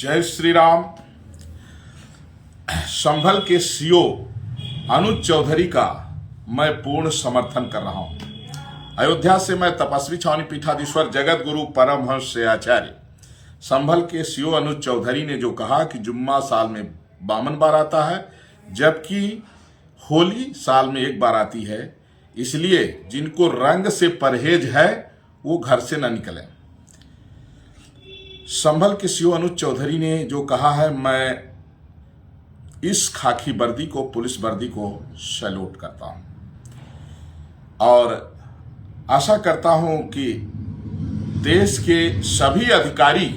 जय श्री राम। संभल के सीओ अनुज चौधरी का मैं पूर्ण समर्थन कर रहा हूं। अयोध्या से मैं तपस्वी छावनी पीठाधीश्वर जगत गुरु परमहंस से आचार्य संभल के सीओ अनुज चौधरी ने जो कहा कि जुम्मा साल में 52 बार आता है, जबकि होली साल में एक बार आती है, इसलिए जिनको रंग से परहेज है वो घर से न निकलें। संभल के सीओ अनुज चौधरी ने जो कहा है, मैं इस खाकी वर्दी को, पुलिस वर्दी को सैल्यूट करता हूं और आशा करता हूं कि देश के सभी अधिकारी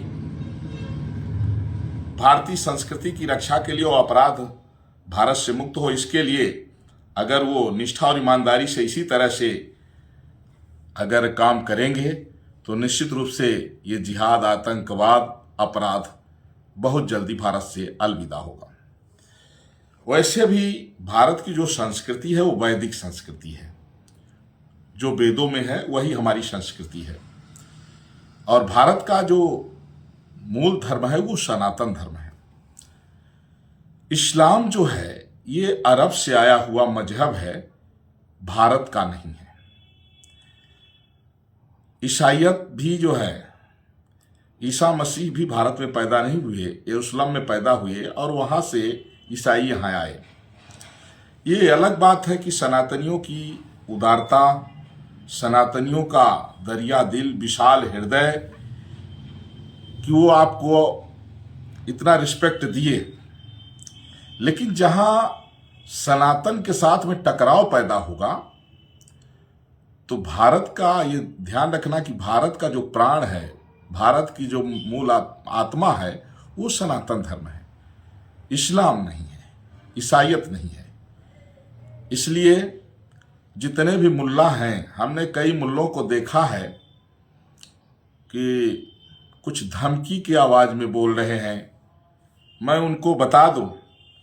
भारतीय संस्कृति की रक्षा के लिए और अपराध भारत से मुक्त हो, इसके लिए अगर वो निष्ठा और ईमानदारी से इसी तरह से अगर काम करेंगे तो निश्चित रूप से ये जिहाद, आतंकवाद, अपराध बहुत जल्दी भारत से अलविदा होगा। वैसे भी भारत की जो संस्कृति है वो वैदिक संस्कृति है, जो वेदों में है वही हमारी संस्कृति है। और भारत का जो मूल धर्म है वो सनातन धर्म है। इस्लाम जो है ये अरब से आया हुआ मजहब है, भारत का नहीं है। ईसाइयत भी जो है, ईसा मसीह भी भारत में पैदा नहीं हुए, यरूशलेम में पैदा हुए और वहां से ईसाई यहाँ आए। ये अलग बात है कि सनातनियों की उदारता, सनातनियों का दरिया दिल, विशाल हृदय, कि वो आपको इतना रिस्पेक्ट दिए, लेकिन जहां सनातन के साथ में टकराव पैदा होगा तो भारत का ये ध्यान रखना कि भारत का जो प्राण है, भारत की जो मूल आत्मा है वो सनातन धर्म है, इस्लाम नहीं है, ईसाइयत नहीं है। इसलिए जितने भी मुल्ला हैं, हमने कई मुल्लों को देखा है कि कुछ धमकी की आवाज में बोल रहे हैं। मैं उनको बता दूं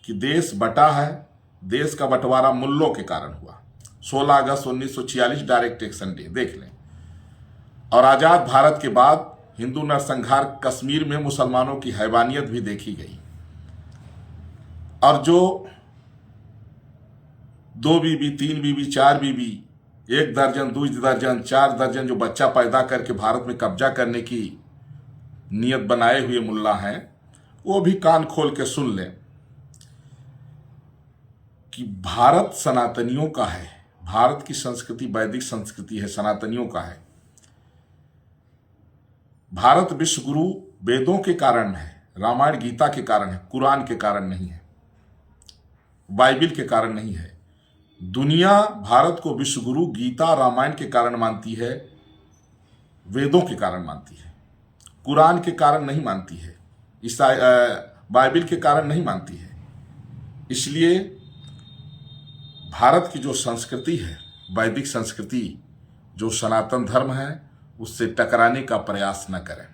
कि देश बटा है, देश का बंटवारा मुल्लों के कारण हुआ। 16 अगस्त 1946 डायरेक्ट एक्शन डे देख लें। और आजाद भारत के बाद हिंदू नरसंहार कश्मीर में मुसलमानों की हैवानियत भी देखी गई। और जो 2 बीबी, 3 बीबी, 4 बीबी, 1 दर्जन, 2 दर्जन, 4 दर्जन जो बच्चा पैदा करके भारत में कब्जा करने की नियत बनाए हुए मुल्ला हैं, वो भी कान खोल के सुन लें कि भारत सनातनियों का है। भारत की संस्कृति वैदिक संस्कृति है, सनातनियों का है। भारत विश्व गुरु वेदों के कारण है, रामायण गीता के कारण है, कुरान के कारण नहीं है, बाइबिल के कारण नहीं है। दुनिया भारत को विश्व गुरु गीता, रामायण के कारण मानती है, वेदों के कारण मानती है, कुरान के कारण नहीं मानती है, बाइबिल के कारण नहीं मानती है। इसलिए भारत की जो संस्कृति है, वैदिक संस्कृति, जो सनातन धर्म है, उससे टकराने का प्रयास न करें।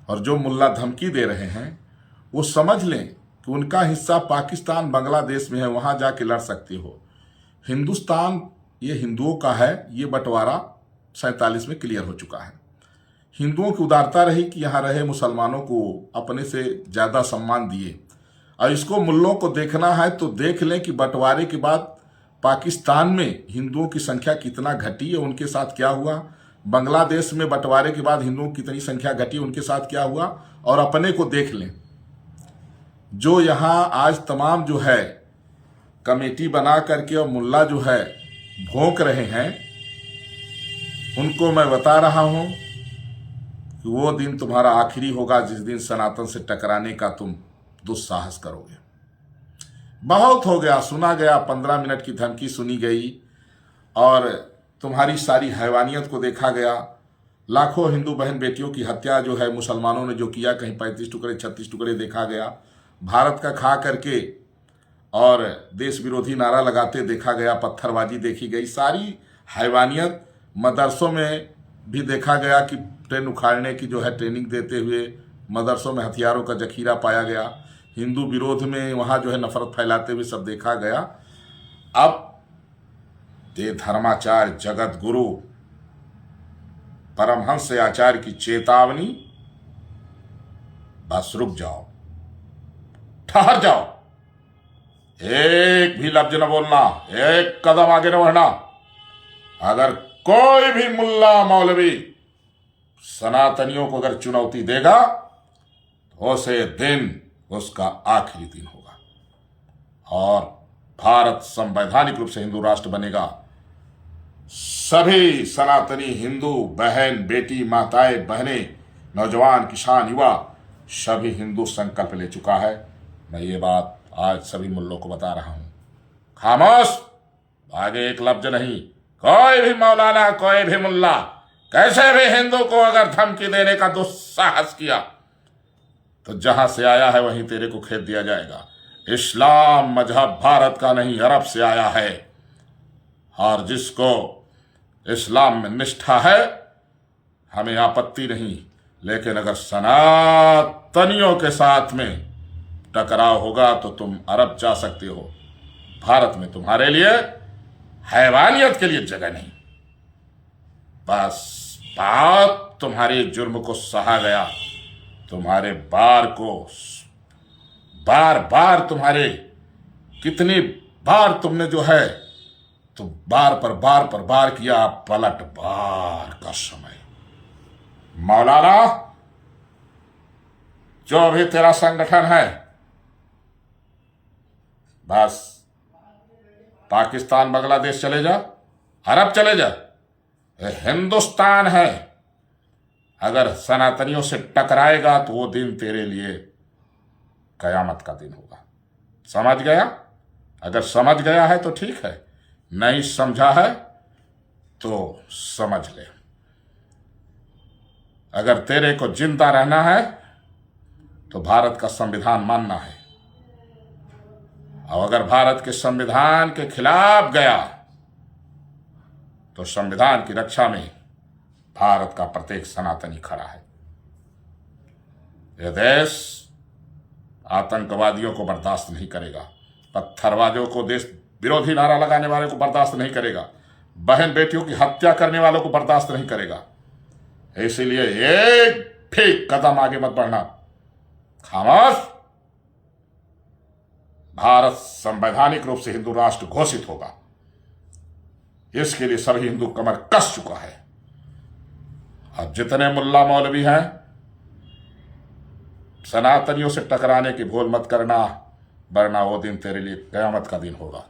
और जो मुल्ला धमकी दे रहे हैं वो समझ लें कि उनका हिस्सा पाकिस्तान, बांग्लादेश में है, वहां जाके लड़ सकते हो। हिंदुस्तान ये हिंदुओं का है, ये बंटवारा 47 में क्लियर हो चुका है। हिंदुओं की उदारता रही कि यहाँ रहे मुसलमानों को अपने से ज़्यादा सम्मान दिए। और इसको मुल्लों को देखना है तो देख लें कि बंटवारे के बाद पाकिस्तान में हिंदुओं की संख्या कितना घटी है, उनके साथ क्या हुआ। बांग्लादेश में बंटवारे के बाद हिंदुओं की कितनी संख्या घटी, उनके साथ क्या हुआ। और अपने को देख लें। जो यहाँ आज तमाम जो है कमेटी बना करके और मुल्ला जो है भोंक रहे हैं, उनको मैं बता रहा हूं कि वो दिन तुम्हारा आखिरी होगा जिस दिन सनातन से टकराने का तुम दुस्साहस करोगे। बहुत हो गया, सुना गया, 15 मिनट की धमकी सुनी गई और तुम्हारी सारी हैवानियत को देखा गया। लाखों हिंदू बहन बेटियों की हत्या जो है मुसलमानों ने जो किया, कहीं 35 टुकड़े 36 टुकड़े देखा गया। भारत का खा करके और देश विरोधी नारा लगाते देखा गया, पत्थरबाजी देखी गई, सारी हैवानियत। मदरसों में भी देखा गया कि ट्रेन उखाड़ने की जो है ट्रेनिंग देते हुए मदरसों में हथियारों का जखीरा पाया गया। हिंदू विरोध में वहां जो है नफरत फैलाते हुए सब देखा गया। अब दे धर्माचार्य जगत गुरु परमहंस आचार्य की चेतावनी बस रुक जाओ, ठहर जाओ, एक भी लफ्ज न बोलना, एक कदम आगे न बढ़ना। अगर कोई भी मुल्ला मौलवी सनातनियों को अगर चुनौती देगा तो उसे दिन उसका आखिरी दिन होगा और भारत संवैधानिक रूप से हिंदू राष्ट्र बनेगा। सभी सनातनी हिंदू बहन बेटी माताएं बहनें नौजवान किसान युवा सभी हिंदू संकल्प ले चुका है। मैं ये बात आज सभी मुल्लों को बता रहा हूं। खामोश, आगे एक लफ्ज नहीं। कोई भी मौलाना कोई भी मुल्ला कैसे भी हिंदू को अगर धमकी देने का दुस्साहस किया तो जहां से आया है वहीं तेरे को खेद दिया जाएगा। इस्लाम मजहब भारत का नहीं अरब से आया है और जिसको इस्लाम में निष्ठा है हमें आपत्ति नहीं, लेकिन अगर सनातनियों के साथ में टकराव होगा तो तुम अरब जा सकते हो। भारत में तुम्हारे लिए हैवानियत के लिए जगह नहीं। बस बात तुम्हारे जुर्म को सहा गया, तुम्हारे बार को बार बार तुम्हारे कितनी बार तुमने जो है तो बार पर बार किया। पलट बार का समय। मौलाना जो भी तेरा संगठन है बस पाकिस्तान बांग्लादेश चले जा, अरब चले जा, हिंदुस्तान है। अगर सनातनियों से टकराएगा तो वो दिन तेरे लिए कयामत का दिन होगा। समझ गया? अगर समझ गया है तो ठीक है, नहीं समझा है तो समझ ले। अगर तेरे को जिंदा रहना है तो भारत का संविधान मानना है, और अगर भारत के संविधान के खिलाफ गया तो संविधान की रक्षा में भारत का प्रत्येक सनातनी खड़ा है। यह देश आतंकवादियों को बर्दाश्त नहीं करेगा, पत्थरबाजों को, देश विरोधी नारा लगाने वाले को बर्दाश्त नहीं करेगा, बहन बेटियों की हत्या करने वालों को बर्दाश्त नहीं करेगा। इसीलिए एक भी कदम आगे मत बढ़ना। खामोश। भारत संवैधानिक रूप से हिंदू राष्ट्र घोषित होगा, इसके लिए सभी हिंदू कमर कस चुका है। अब जितने मुल्ला मौलवी हैं सनातनियों से टकराने की भूल मत करना, वरना वो दिन तेरे लिए कयामत का दिन होगा।